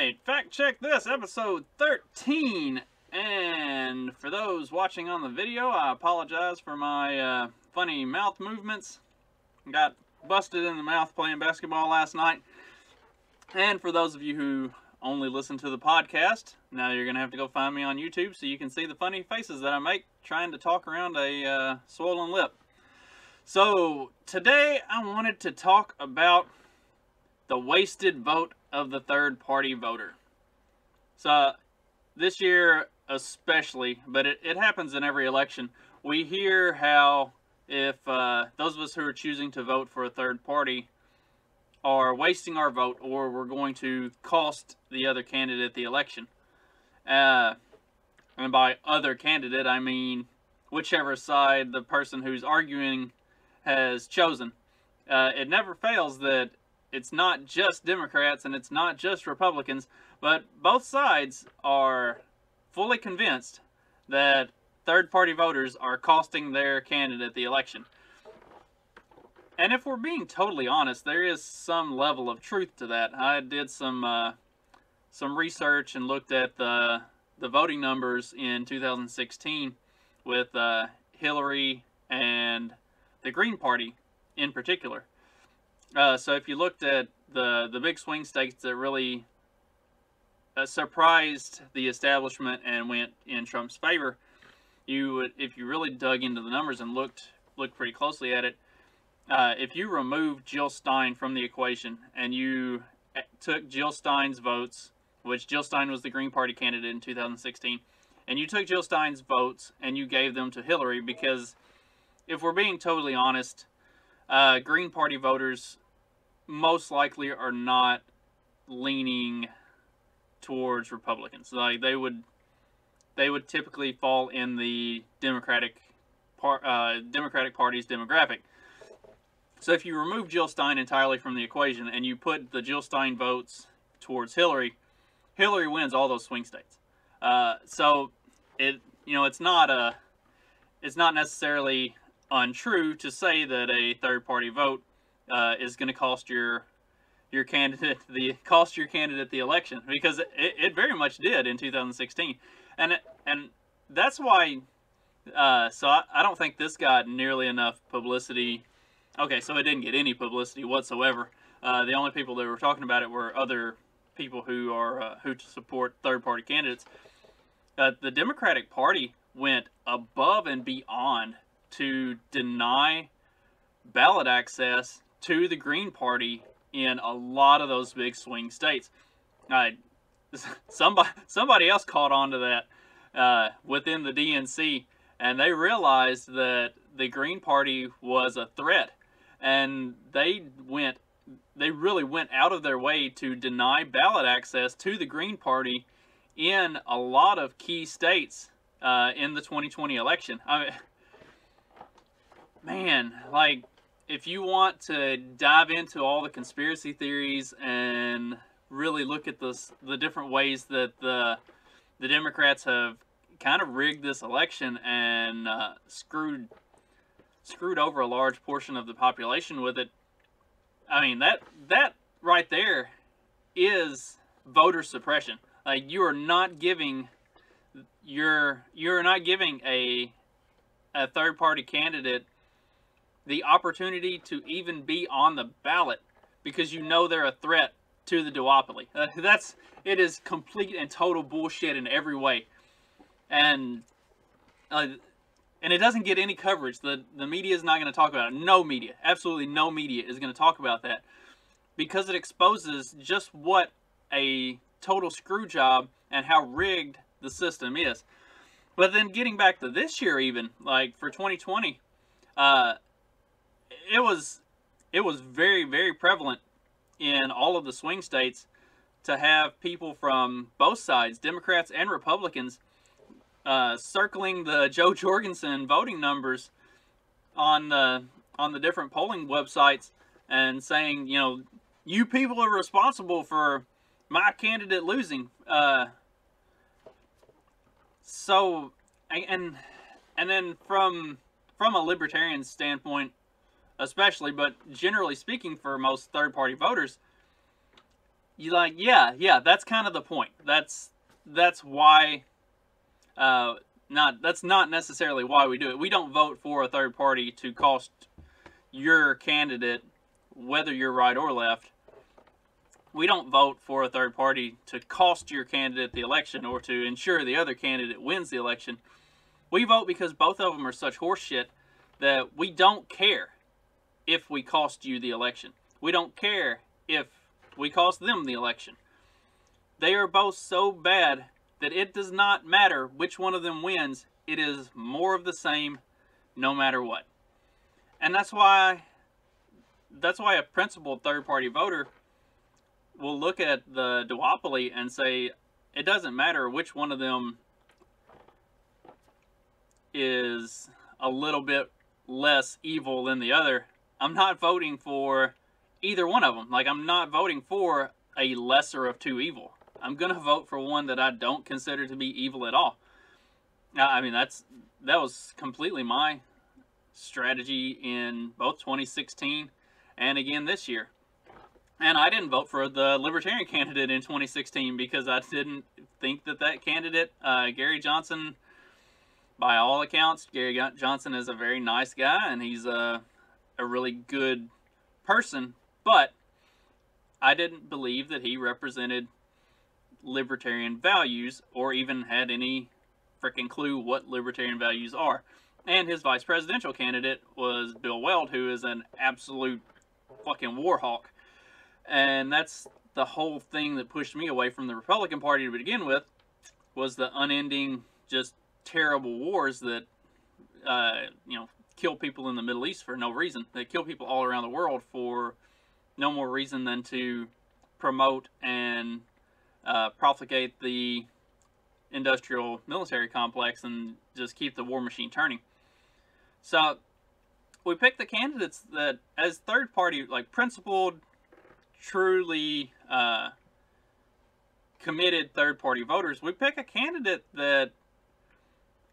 Alright, fact check this, episode 13. And for those watching on the video, I apologize for my funny mouth movements. Got busted in the mouth playing basketball last night. And for those of you who only listen to the podcast, now you're going to have to go find me on YouTube so you can see the funny faces that I make trying to talk around a swollen lip. So today I wanted to talk about the wasted vote of the third-party voter. So this year especially, but it happens in every election, we hear how if those of us who are choosing to vote for a third party are wasting our vote, or we're going to cost the other candidate the election. And by other candidate, I mean whichever side the person who's arguing has chosen. It never fails that it's not just Democrats and it's not just Republicans, but both sides are fully convinced that third-party voters are costing their candidate the election. And if we're being totally honest, there is some level of truth to that. I did some research and looked at the voting numbers in 2016 with Hillary and the Green Party in particular. So if you looked at the big swing states that really surprised the establishment and went in Trump's favor, you would, if you really dug into the numbers and looked pretty closely at it, if you removed Jill Stein from the equation and you took Jill Stein's votes, which Jill Stein was the Green Party candidate in 2016, and you took Jill Stein's votes and you gave them to Hillary, because if we're being totally honest, Green Party voters most likely are not leaning towards Republicans. Like they would typically fall in the Democratic Party's demographic. So if you remove Jill Stein entirely from the equation and you put the Jill Stein votes towards Hillary, Hillary wins all those swing states. So it's not necessarily untrue to say that a third-party vote is going to cost your candidate the election, because it very much did in 2016, and that's why. So I don't think this got nearly enough publicity. Okay, so it didn't get any publicity whatsoever. The only people that were talking about it were other people who support third-party candidates. The Democratic Party went above and beyond to deny ballot access to the Green Party in a lot of those big swing states. Somebody else caught on to that within the DNC, and they realized that the Green Party was a threat, and they really went out of their way to deny ballot access to the Green Party in a lot of key states in the 2020 election. I mean, man, like, if you want to dive into all the conspiracy theories and really look at the different ways that the Democrats have kind of rigged this election and screwed over a large portion of the population with it, I mean, that right there is voter suppression. Like, you're not giving a third-party candidate the opportunity to even be on the ballot because you know they're a threat to the duopoly. It is complete and total bullshit in every way, and it doesn't get any coverage. The media is not going to talk about it. No media, absolutely no media is going to talk about that, because it exposes just what a total screw job and how rigged the system is. But then getting back to this year, even like for 2020, it was very, very prevalent in all of the swing states to have people from both sides, Democrats and Republicans, circling the Joe Jorgensen voting numbers on the different polling websites and saying, you people are responsible for my candidate losing. So, and then from a libertarian standpoint, especially, but generally speaking for most third-party voters, you like, yeah, that's kind of the point. That's why, that's not necessarily why we do it. We don't vote for a third party to cost your candidate, whether you're right or left. We don't vote for a third party to cost your candidate the election or to ensure the other candidate wins the election. We vote because both of them are such horseshit that we don't care if we cost you the election. We don't care if we cost them the election. They are both so bad that it does not matter which one of them wins. It is more of the same no matter what. And that's why a principled third-party voter will look at the duopoly and say, it doesn't matter which one of them is a little bit less evil than the other. I'm not voting for either one of them. Like, I'm not voting for a lesser of two evil. I'm going to vote for one that I don't consider to be evil at all. I mean, that was completely my strategy in both 2016 and again this year. And I didn't vote for the Libertarian candidate in 2016 because I didn't think that candidate, Gary Johnson, by all accounts, Gary Johnson is a very nice guy and he's a really good person, but I didn't believe that he represented libertarian values or even had any freaking clue what libertarian values are. And his vice presidential candidate was Bill Weld, who is an absolute fucking war hawk. And that's the whole thing that pushed me away from the Republican Party to begin with, was the unending, just terrible wars that, kill people in the Middle East for no reason. They kill people all around the world for no more reason than to promote and profligate the industrial military complex and just keep the war machine turning. So we picked the candidates that, as third party, like principled, truly committed third party voters, we pick a candidate that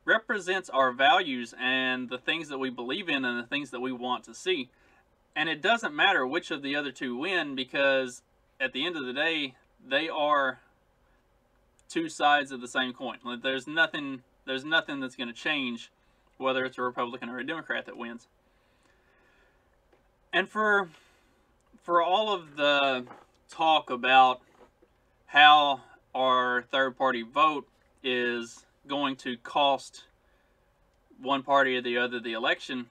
represents our values and the things that we believe in and the things that we want to see. And it doesn't matter which of the other two win, because at the end of the day, they are two sides of the same coin. Like, there's nothing that's going to change whether it's a Republican or a Democrat that wins. And for all of the talk about how our third party vote is going to cost one party or the other the election,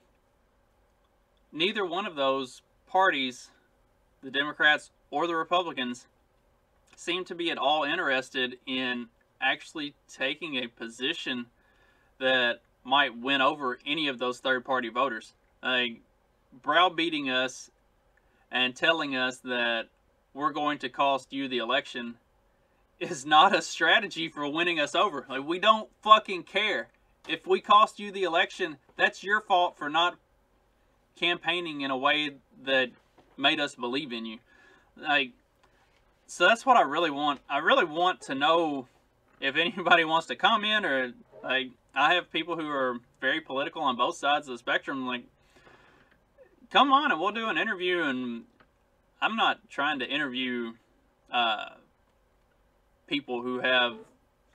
neither one of those parties, the Democrats or the Republicans, seem to be at all interested in actually taking a position that might win over any of those third-party voters. Like, browbeating us and telling us that we're going to cost you the election is not a strategy for winning us over. Like, we don't fucking care. If we cost you the election, that's your fault for not campaigning in a way that made us believe in you. Like, so that's what I really want. I really want to know if anybody wants to comment, or, like, I have people who are very political on both sides of the spectrum. Like, come on and we'll do an interview. And I'm not trying to interview people who have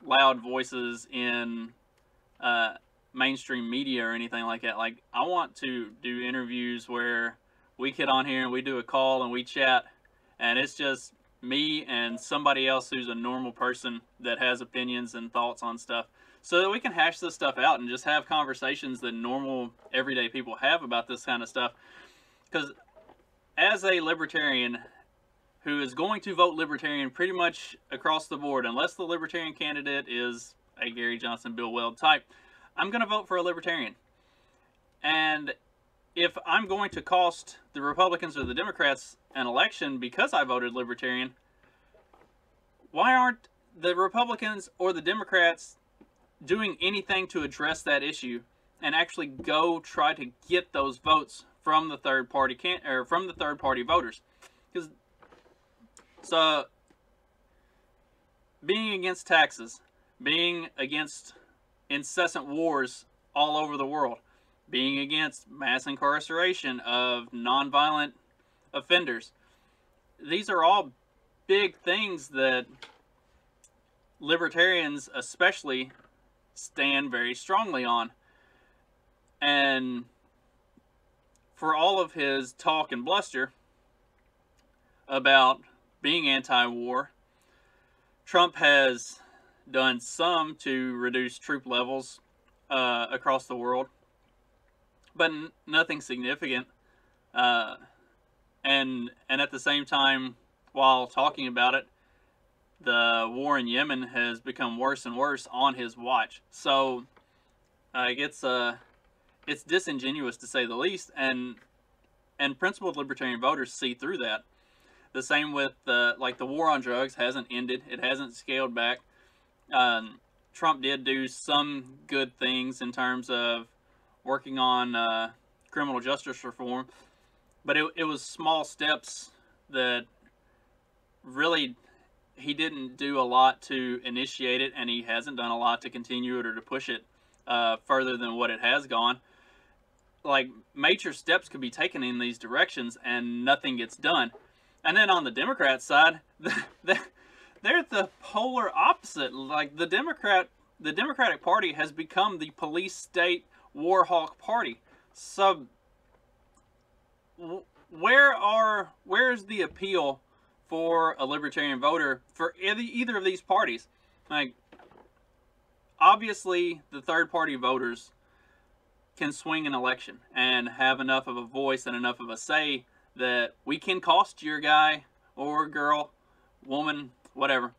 loud voices in mainstream media or anything like that. Like, I want to do interviews where we get on here and we do a call and we chat, and it's just me and somebody else who's a normal person that has opinions and thoughts on stuff, so that we can hash this stuff out and just have conversations that normal everyday people have about this kind of stuff. Because as a libertarian who is going to vote libertarian pretty much across the board, unless the libertarian candidate is a Gary Johnson, Bill Weld type, I'm going to vote for a libertarian. And if I'm going to cost the Republicans or the Democrats an election because I voted libertarian, why aren't the Republicans or the Democrats doing anything to address that issue and actually go try to get those votes from the third party voters? Because so being against taxes, being against incessant wars all over the world, being against mass incarceration of nonviolent offenders, these are all big things that libertarians especially stand very strongly on. And for all of his talk and bluster about being anti-war, Trump has done some to reduce troop levels across the world, but nothing significant. And at the same time, while talking about it, the war in Yemen has become worse and worse on his watch. So it's disingenuous to say the least, and principled libertarian voters see through that. The same with the war on drugs hasn't ended; it hasn't scaled back. Trump did do some good things in terms of working on criminal justice reform, but it was small steps that really he didn't do a lot to initiate it, and he hasn't done a lot to continue it or to push it further than what it has gone. Like, major steps could be taken in these directions, and nothing gets done. And then on the Democrat side, they're the polar opposite. Like, the Democratic Party has become the police state war hawk party. So where's the appeal for a libertarian voter for either of these parties? Like, obviously the third party voters can swing an election and have enough of a voice and enough of a say that we can cost your guy or girl, woman, whatever.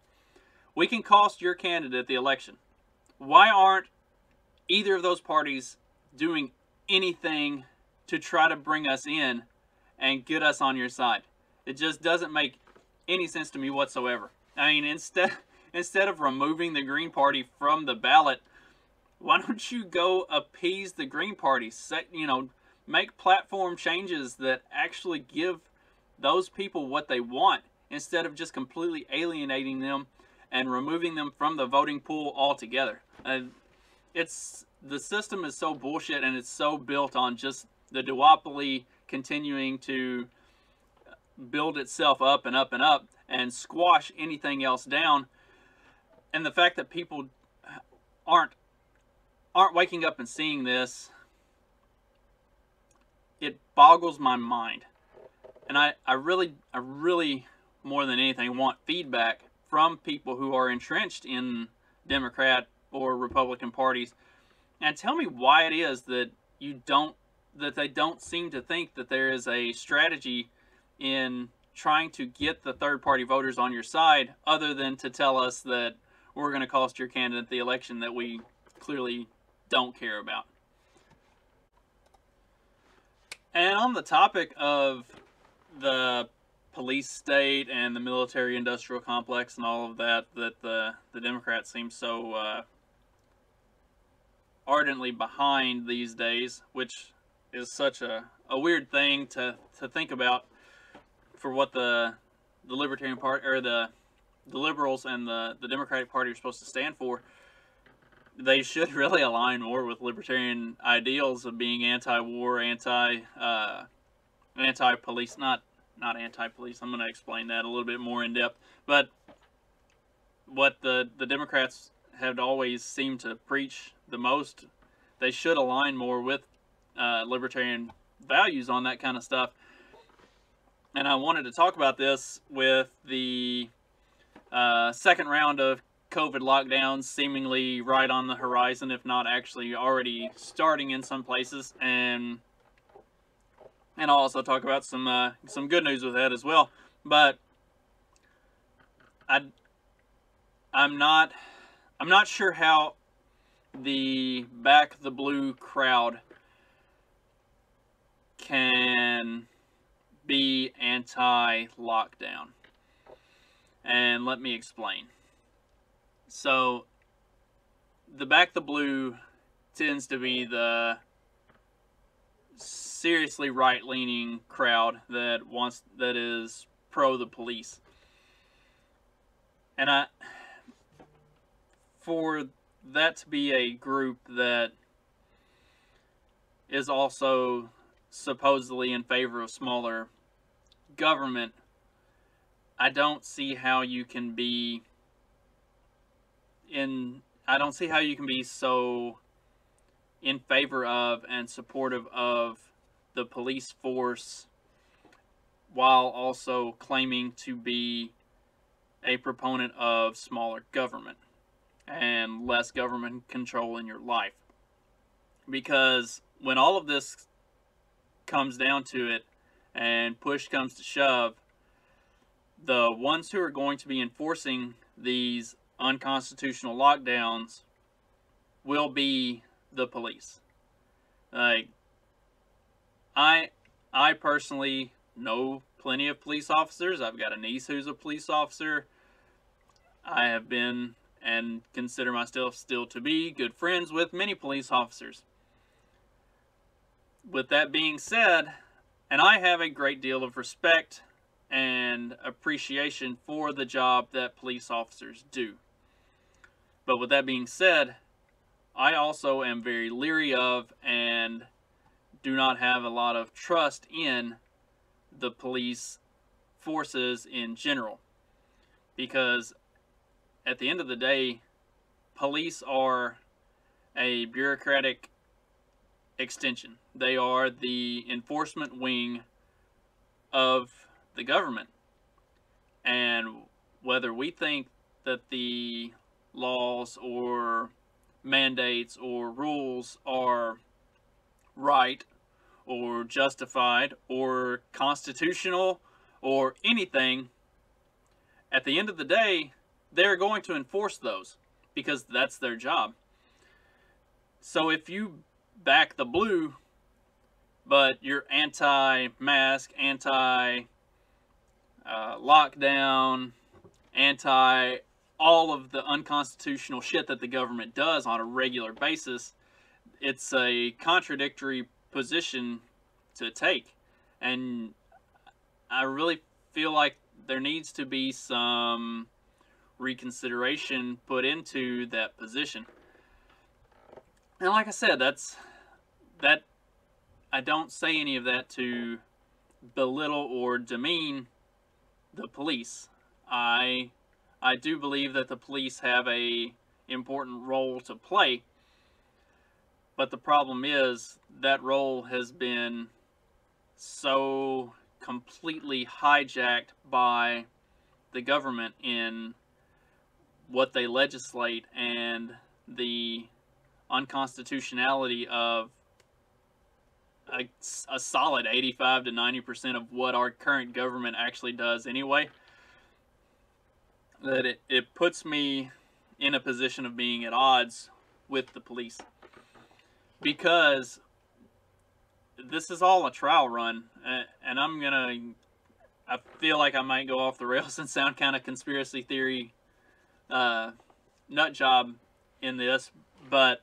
We can cost your candidate the election. Why aren't either of those parties doing anything to try to bring us in and get us on your side? It just doesn't make any sense to me whatsoever. I mean, instead of removing the Green Party from the ballot, why don't you go appease the Green Party? Make platform changes that actually give those people what they want, instead of just completely alienating them and removing them from the voting pool altogether. The system is so bullshit, and it's so built on just the duopoly continuing to build itself up and up and up and squash anything else down. And the fact that people aren't waking up and seeing this, it boggles my mind. And I really more than anything want feedback from people who are entrenched in Democrat or Republican parties, and tell me why it is that they don't seem to think that there is a strategy in trying to get the third party voters on your side, other than to tell us that we're going to cost your candidate the election that we clearly don't care about. And on the topic of the police state and the military industrial complex and all of that the Democrats seem so ardently behind these days, which is such a weird thing to think about for what the Libertarian Party, or the liberals and the Democratic Party are supposed to stand for. They should really align more with libertarian ideals of being anti-war, anti-police, not anti-police. I'm going to explain that a little bit more in depth. But what the Democrats have always seemed to preach the most, they should align more with libertarian values on that kind of stuff. And I wanted to talk about this with the second round of COVID lockdowns seemingly right on the horizon, if not actually already starting in some places, and I'll also talk about some good news with that as well. But I'm not sure how the Back the Blue crowd can be anti-lockdown, and let me explain. So, the Back the Blue tends to be the seriously right-leaning crowd that is pro the police. And for that to be a group that is also supposedly in favor of smaller government, I don't see how you can be I don't see how you can be so in favor of and supportive of the police force while also claiming to be a proponent of smaller government and less government control in your life. Because when all of this comes down to it and push comes to shove, the ones who are going to be enforcing these unconstitutional lockdowns will be the police. Like, I personally know plenty of police officers. I've got a niece who's a police officer. I have been and consider myself still to be good friends with many police officers. With that being said, and I have a great deal of respect and appreciation for the job that police officers do. But with that being said, I also am very leery of and do not have a lot of trust in the police forces in general. Because at the end of the day, police are a bureaucratic extension. They are the enforcement wing of the government. And whether we think that the laws or mandates or rules are right or justified or constitutional or anything, at the end of the day, they're going to enforce those because that's their job. So if you back the blue, but you're anti-mask, anti-lockdown, anti all of the unconstitutional shit that the government does on a regular basis, it's a contradictory position to take. And I really feel like there needs to be some reconsideration put into that position. And like I said, that I don't say any of that to belittle or demean the police. I do believe that the police have a important role to play, but the problem is that role has been so completely hijacked by the government in what they legislate and the unconstitutionality of a solid 85 to 90% of what our current government actually does anyway, that it puts me in a position of being at odds with the police. Because this is all a trial run, and I feel like I might go off the rails and sound kind of conspiracy theory nut job in this, but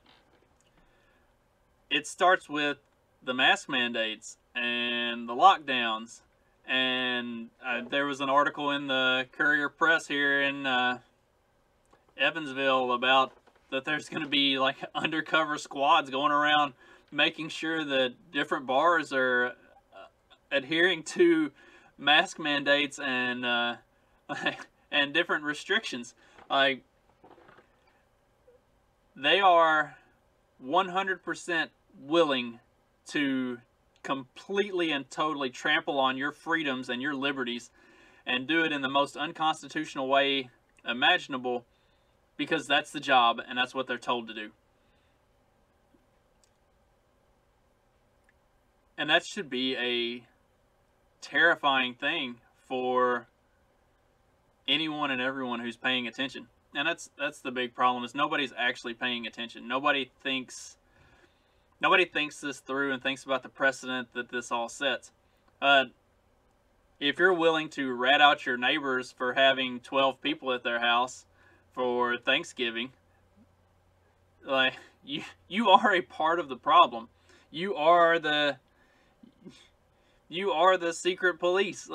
it starts with the mask mandates and the lockdowns. And there was an article in the Courier Press here in Evansville about that there's going to be like undercover squads going around making sure that different bars are adhering to mask mandates and and different restrictions. Like, they are 100% willing to completely and totally trample on your freedoms and your liberties and do it in the most unconstitutional way imaginable, because that's the job and that's what they're told to do. And that should be a terrifying thing for anyone and everyone who's paying attention. And that's the big problem, is nobody's actually paying attention. Nobody thinks this through and thinks about the precedent that this all sets. If you're willing to rat out your neighbors for having 12 people at their house for Thanksgiving, like, you are a part of the problem. You are the secret police.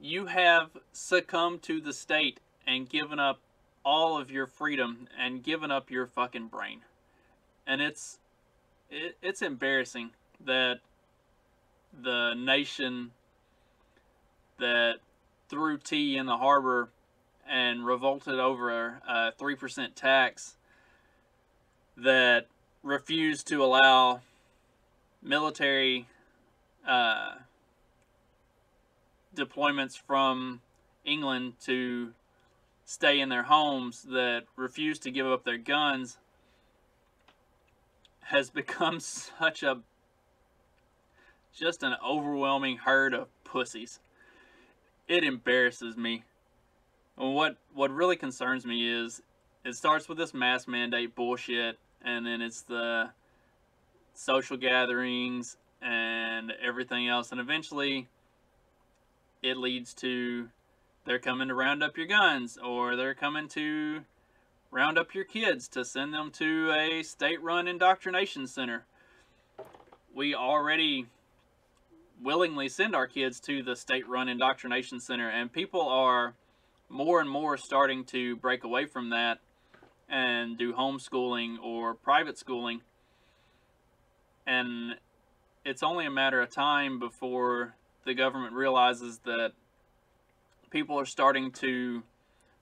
You have succumbed to the state and given up all of your freedom and given up your fucking brain. And it's embarrassing that the nation that threw tea in the harbor and revolted over a 3% tax that refused to allow military deployments from England to stay in their homes, that refused to give up their guns, has become such a just an overwhelming herd of pussies. It embarrasses me. What really concerns me is it starts with this mask mandate bullshit, and then it's the social gatherings and everything else, and eventually it leads to they're coming to round up your guns, or they're coming to round up your kids to send them to a state-run indoctrination center. We already willingly send our kids to the state-run indoctrination center, and people are more and more starting to break away from that and do homeschooling or private schooling. And it's only a matter of time before the government realizes that people are starting to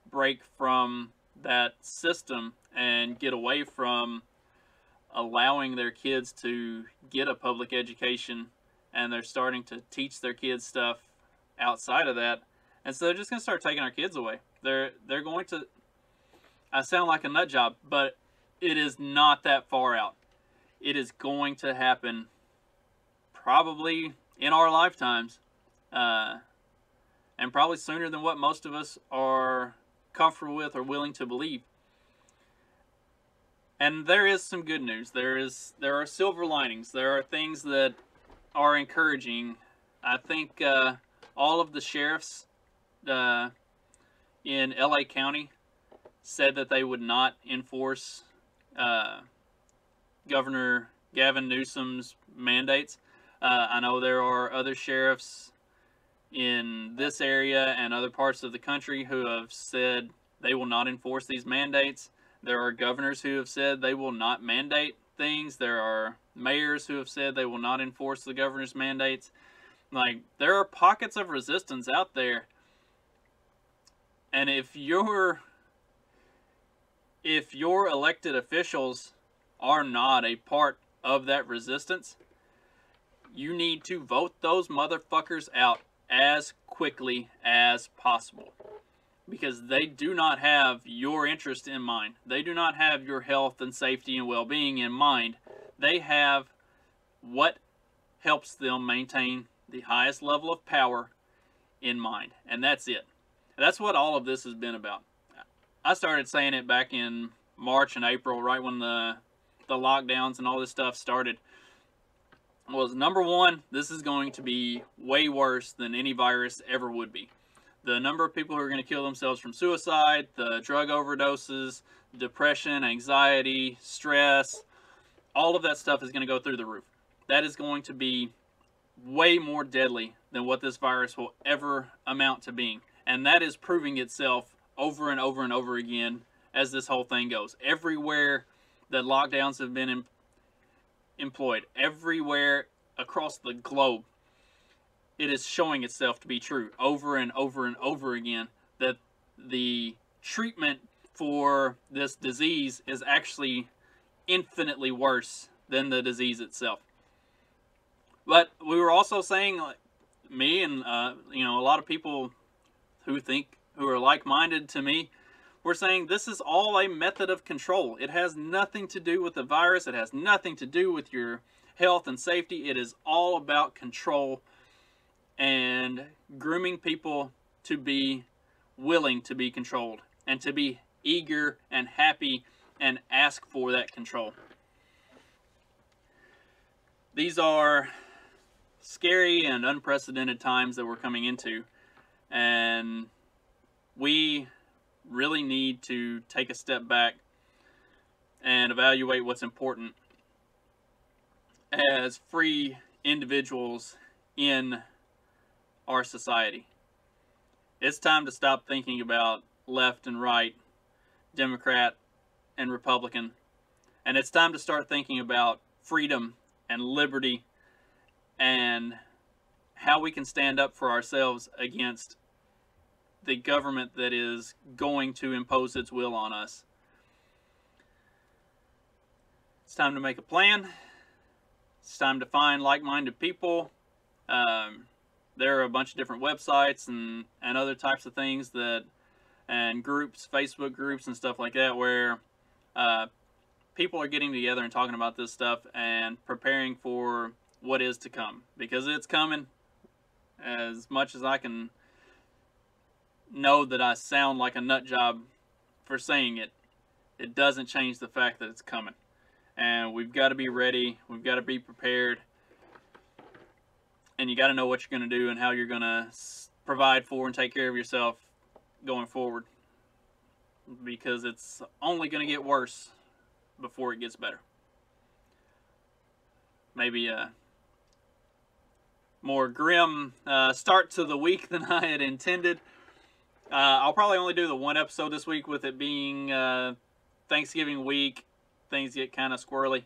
break from that system and get away from allowing their kids to get a public education, and they're starting to teach their kids stuff outside of that. And so they're just going to start taking our kids away. They're going to, I sound like a nut job, but it is not that far out. It is going to happen probably in our lifetimes, and probably sooner than what most of us are comfortable with or willing to believe. And there is some good news. There are silver linings. There are things that are encouraging. I think all of the sheriffs in LA County said that they would not enforce Governor Gavin Newsom's mandates. I know there are other sheriffs in this area and other parts of the country who have said they will not enforce these mandates. There are governors who have said they will not mandate things. There are mayors who have said they will not enforce the governor's mandates. Like, there are pockets of resistance out there. And if your elected officials are not a part of that resistance, you need to vote those motherfuckers out as quickly as possible, because they do not have your interest in mind. They do not have your health and safety and well-being in mind. They have what helps them maintain the highest level of power in mind, and that's it. That's what all of this has been about. I started saying it back in March and April, right when the lockdowns and all this stuff started. Was number one, this is going to be way worse than any virus ever would be. The number of people who are going to kill themselves from suicide, the drug overdoses, depression, anxiety, stress, all of that stuff is going to go through the roof. That is going to be way more deadly than what this virus will ever amount to being. And that is proving itself over and over and over again as this whole thing goes. Everywhere that lockdowns have been employed, everywhere across the globe, it is showing itself to be true over and over and over again, that the treatment for this disease is actually infinitely worse than the disease itself. But we were also saying, like, me and a lot of people who are like-minded to me, we're saying this is all a method of control. It has nothing to do with the virus. It has nothing to do with your health and safety. It is all about control and grooming people to be willing to be controlled and to be eager and happy and ask for that control. These are scary and unprecedented times that we're coming into, and we really need to take a step back and evaluate what's important as free individuals in our society. It's time to stop thinking about left and right, Democrat and Republican, and it's time to start thinking about freedom and liberty and how we can stand up for ourselves against the government that is going to impose its will on us. It's time to make a plan. It's time to find like-minded people. There are a bunch of different websites and other types of things that, and groups, Facebook groups and stuff like that, where people are getting together and talking about this stuff and preparing for what is to come, because it's coming. As much as I can know that I sound like a nut job for saying it, it doesn't change the fact that it's coming. And we've got to be ready. We've got to be prepared. And you got to know what you're going to do and how you're going to provide for and take care of yourself going forward. Because it's only going to get worse before it gets better. Maybe a more grim start to the week than I had intended. I'll probably only do the one episode this week, with it being Thanksgiving week. Things get kind of squirrely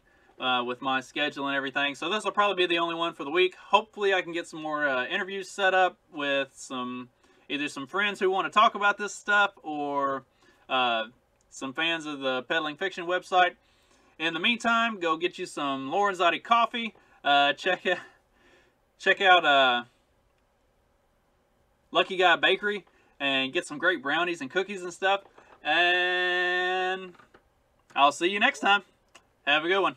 with my schedule and everything. So this will probably be the only one for the week. Hopefully I can get some more interviews set up with either some friends who want to talk about this stuff, or some fans of the Peddling Fiction website. In the meantime, go get you some Lorenzotti coffee. Check out Lucky Guy Bakery and get some great brownies and cookies and stuff. And I'll see you next time. Have a good one.